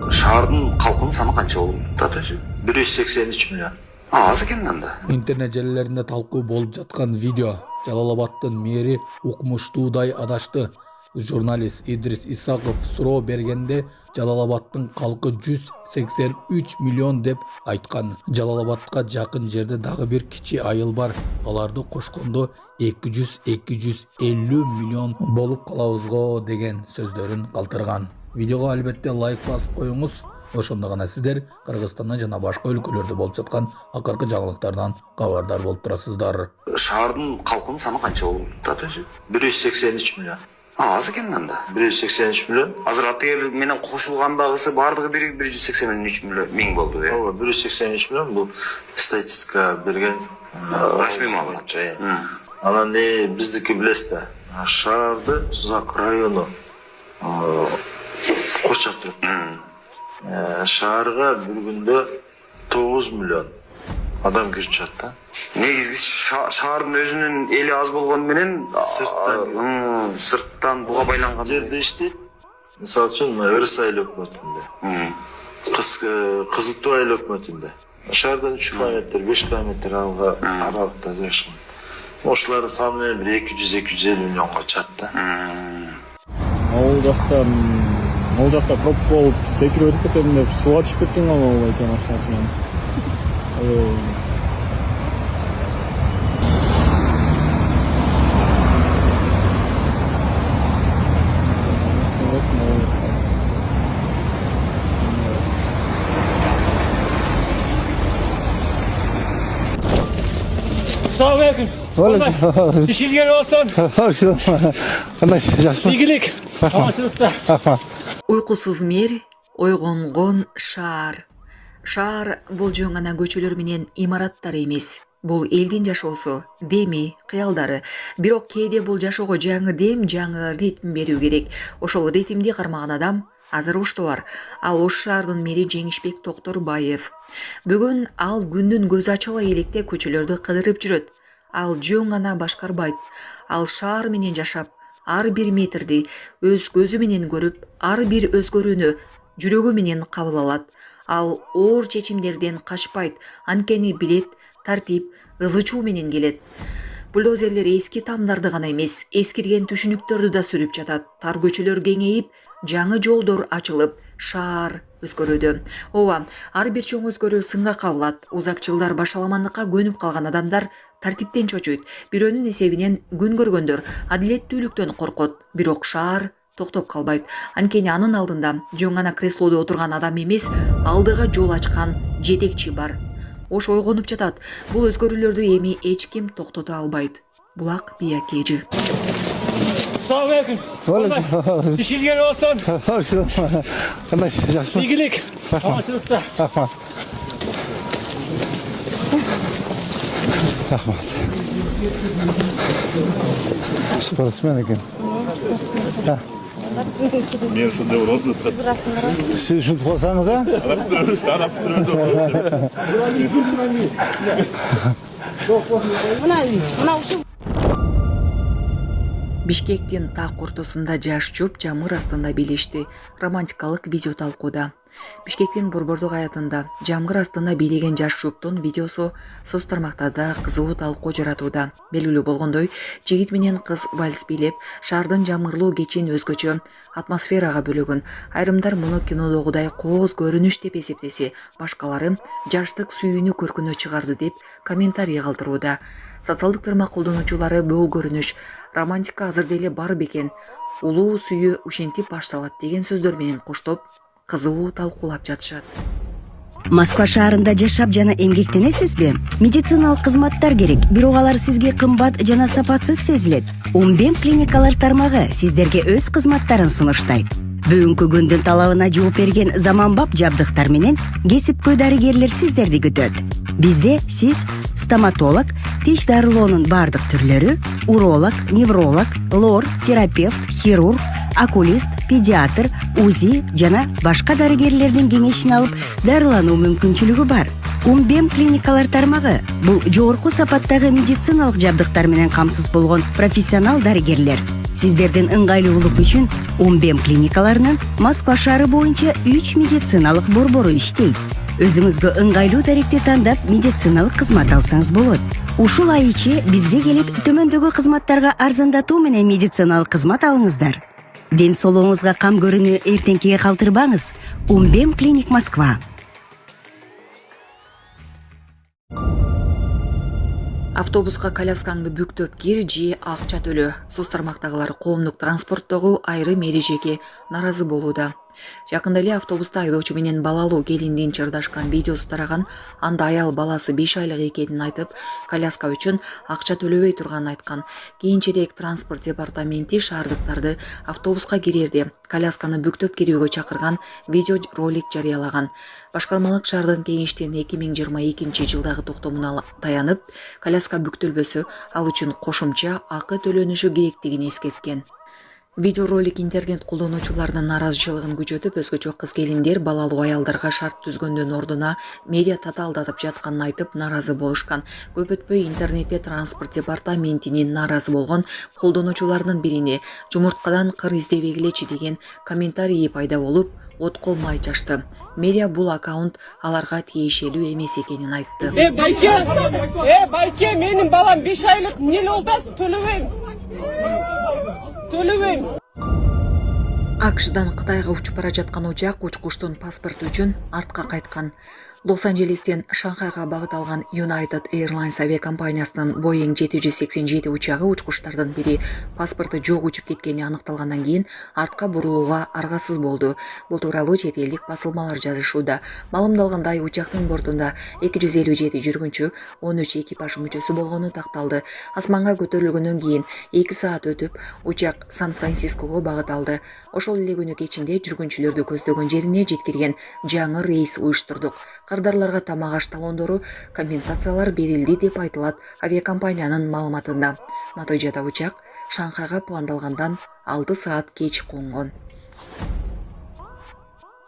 Шаардын халкынын саны канча болду? 183 миллион. Аз экен анда. Интернет желілерінде талкуу болуп жаткан видео. Жалал-Абадтын мэри укмуштуудай адашты. Журналист Идрис Исаков суроо бергенде Жалал-Абадтын калкы 183 миллион деп айткан. Жалал-Абадка жакын жерде дагы бир кичи айыл бар. Аларды кошкондо 200-250 миллион болуп калабызго деген сөздөрүн калтырган. Видеого албетте лайк басып коюңуз. Ошондо гана сиздер Кыргызстандан жана башка өлкөлөрдө болуп жаткан акыркы жаңылыктардан кабардар болуп турасыздар. Шаардын калкынын саны канча болду? 183 миллион. Аз экен анда. 183 миллион. Азыр атегер менен кошулгандагысы бардыгы 183 миң болду. Ооба, 183 миллион бул статистика берген расмий маалымат. Анан биздики билесиз, шаарды Сузак району курчап турат. Шаарга бир күндө 9 миллион адам кирип чыгат да. Негизги шаардын өзүнүн эли аз болгону менен сырттан буга байланган жерде иштейт. Мисалы үчүн Өрөс айыл өкмөтүндө, Кызылтуу айыл өкмөтүндө. Шаардан 3 километр, 5 километр аралыкта жашаган. Ошолор саны менен 200-250 миллионго чыгат да. Ол жақта пробка болып секіріп өтіп кетемін деп суға түсіп кеткен ғой ол екен машинасымен. Assalamualaikum. Waalaikumsalam. İşin geri olsun. Qanday yaxshimi? İyilik. Amaçılıkta. Uykusuz mer, ойгонгон шаар. Шаар бул жөн гана көчөлөр менен имараттар эмес. Бул элдин жашоосу, деми, кыялдары. Бирок кээде бул жашоого жаңы дем, жаңы ритм берүү керек. Ошол ритмди кармаган адам азыр ошто бар. Ал Ош шаардын мэри Жеңишбек Токторбаев. Бүгүн ал күндүн көз ачыла электе көчөлөрдү кыдырып жүрөт. Ал жөн гана башкарбайт. Ал шаар менен жашап, ар бир метрди өз көзү менен көрүп, ар бир өзгөрүүнү жүрөгү менен кабыл алат. Ал оор чечимдерден качпайт, анткени билет, тартип, ызычуу менен келет. Бульдозерлер эски тамдарды гана эмес, эскирген түшүнүктөрдү да сүрүп жатат. Тар көчөлөр кеңейип, жаңы жолдор ачылып, шаар өзгөрүүдө. Ооба, ар бир чоң өзгөрүү сынга кабылат. Узак жылдар башаламандыкка көнүп калган адамдар тартиптен чочуйт. Бирөөнүн эсебинен күн көргөндөр адилеттүүлүктөн коркот. Бирок шаар токтоп калбайт. Анткени анын алдында жөн гана креслодо отурган адам эмес, алдыга жол ачкан жетекчи бар. Ош ойгонуп жатат. Бул өзгөрүүлөрдү эми эч ким токтото албайт. Булак Биякежи. Assalamualaikum. Waalaikumsalam. İşin geri olsun. Qanday yaxshimi? İyilik. Amaçılıkta. Rahmat. Sportsmen ekan. Men shunday urdim. Siz shuni qo'ysangiz, ha? Бишкектин так ортосунда жаш жуп жамыр астында бийлешти. Романтикалык видео талкууда. Бишкектин борбордук аятында жамгыр астында бийлеген жаш жуптун видеосу соц тармактарда кызуу талкуу жаратууда. Белгилүү болгондой, жигит менен кыз вальс бийлеп, шаардын жамырлуу кечин өзгөчө атмосферага бөлөгөн. Айрымдар муну кинодогудай кооз көрүнүш деп эсептесе, башкалары жаштык сүйүүнү көркүнө чыгарды деп комментарий калтырууда. Социалдык тармак колдонуучулары бул көрүнүш романтика азыр деле бар бекен, улуу сүйүү ушинтип башталат деген сөздөр менен коштоп, кызуу талкуулап жатышат. Москва шаарында жашап жана эмгектенесизби? Медициналык кызматтар керек, бирок алар сизге кымбат жана сапатсыз сезилет. Умбем клиникалар тармагы сиздерге өз кызматтарын сунуштайт. Бүгүнкү күндүн талабына жооп берген заманбап жабдыктар менен кесипкөй дарыгерлер сиздерди күтөт. Бизде сиз стоматолог, тиш дарылоонун бардык түрлөрү, уролог, невролог, лор, терапевт, хирург, окулист, педиатр, УЗИ жана башка дарыгерлердин кеңешин алып дарылануу мүмкүнчүлүгү бар. Умбем клиникалар тармагы бул жогорку сапаттагы медициналык жабдыктар менен камсыз болгон профессионал дарыгерлер. Сиздердин ыңгайлуулук үчүн Умбем клиникаларынын Москва шаары боюнча 3 медициналык борбору иштейт. Өзүңүзгө ыңгайлуу тарихти тандап медициналык кызмат алсаңыз болот. Ушул ай ичи бизге келип төмөндөгү кызматтарга арзандатуу менен медициналык кызмат алыңыздар. Ден соолугуңузга кам көрүүнү эртеңкиге калтырбаңыз. Умбем клиник Москва. Автобуска коляскаңды бүктөп кир же акча төлө. Соц тармактагылар коомдук транспорттогу айрым эрежеге наразы болууда. Жакында эле автобуста айдоочу менен балалуу келиндин чырдашкан видеосу тараган. Анда аял баласы 5 айлык экенин айтып, коляска үчүн акча төлөбөй турганын айткан. Кийинчерээк транспорт департаменти шаардыктарды автобуска кирерде колясканы бүктөп кирүүгө чакырган видео ролик жарыялаган. Башкармалык шаардын кеңештин 2022 жылдагы токтомуна таянып, коляска бүктөлбөсө, ал үчүн кошумча акы төлөнүшү керектигин эскерткен. Видеоролик интернет колдонуучулардын наразычылыгын күчөтүп, өзгөчө кыз келиндер балалуу аялдарга шарт түзгөндүн ордуна медиа татаалдатып жатканын айтып наразы болушкан. Көп өтпөй интернетте транспорт департаментинин наразы болгон колдонуучулардын бирине жумурткадан кыр издебегилечи деген комментарий пайда болуп, отко май чачты. Медиа бул аккаунт аларга тиешелүү эмес экенин айтты. Байке, менин балам 5 айлык эмне болду? Төлөбөйм. АКШдан Кытайга учуп бара жаткан учак учкучтун паспорту үчүн артка кайткан. Лос-Анджелестен Шанхайга багыт алган United Airlines авиакомпаниясынын Boeing 787 учагы учкучтардын бири паспорту жок учуп кеткени аныкталгандан кийин артка бурулууга аргасыз болду. Бул тууралуу чет элдик басылмалар жазышууда. Маалымдалгандай, учактын бортунда 257 жүргүнчү, 13 экипаж мүчөсү болгону такталды. Асманга көтөрүлгөндөн кийин 2 саат өтүп, учак Сан-Франциского багыт алды. Ошол эле күнү кечинде жүргүнчүлөрдү көздөгөн жерине жеткирген жаңы рейс уюштурдук. Кардарларга тамак аш талондору, компенсациялар берилди деп айтылат авиакомпаниянын маалыматында. Натыйжада учак Шанхайга пландалгандан 6 саат кеч конгон.